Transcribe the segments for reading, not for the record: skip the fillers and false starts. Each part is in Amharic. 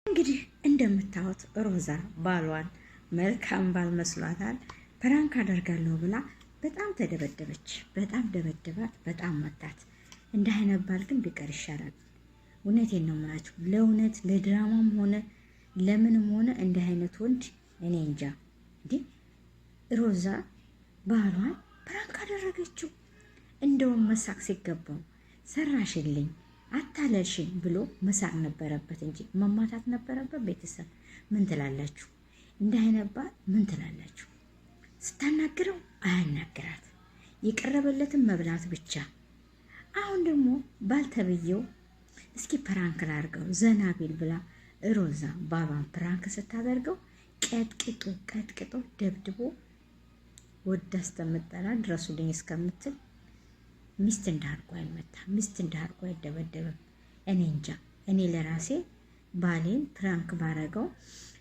እንግዲህ እንደምታዩት ሮዛ ባሏን መልካም ባል መስሏታል። ፕራንክ አደርጋለሁ ብላ በጣም ተደበደበች። በጣም ደበደባት፣ በጣም መታት። እንደ አይነት ባል ግን ቢቀር ይሻላል። እውነቴን ነው የምላችሁ። ለእውነት ለድራማም ሆነ ለምንም ሆነ እንደ አይነት ወንድ እኔ እንጃ። እንዴ ሮዛ ባሏን ፕራንክ አደረገችው። እንደውም መሳቅ ሲገባው ሰራሽልኝ አታለልሽኝ ብሎ መሳቅ ነበረበት እንጂ መማታት ነበረበት። ቤተሰብ ምን ትላላችሁ? እንደ አይነት ባል ምን ትላላችሁ? ስታናግረው አያናግራት፣ የቀረበለትን መብላት ብቻ። አሁን ደግሞ ባልተብየው እስኪ ፕራንክ ላድርገው ዘና ቢል ብላ ሮዛ ባሏን ፕራንክ ስታደርገው ቀጥቅጦ ደብድቦ ወዳ እስከምጠላ ድረሱልኝ እስከምትል ሚስት እንዳርጎ አይመታ፣ ሚስት እንዳርጎ አይደበደብም። እኔ እንጃ። እኔ ለራሴ ባሌን ፕራንክ ባረገው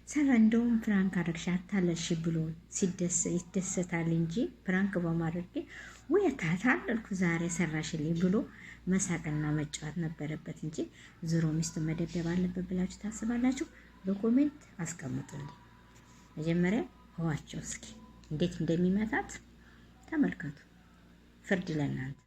ሰራ እንደውም ፕራንክ አረግሽ አታለልሽ ብሎ ይደሰታል እንጂ ፕራንክ በማድረግ ወይ ታታለልኩ ዛሬ ሰራሽልኝ ብሎ መሳቅና መጫወት ነበረበት እንጂ ዙሮ ሚስት መደብደብ አለበት ብላችሁ ታስባላችሁ? በኮሜንት አስቀምጡልኝ። መጀመሪያ ህዋቸው እስኪ እንዴት እንደሚመታት ተመልከቱ። ፍርድ ለእናንተ።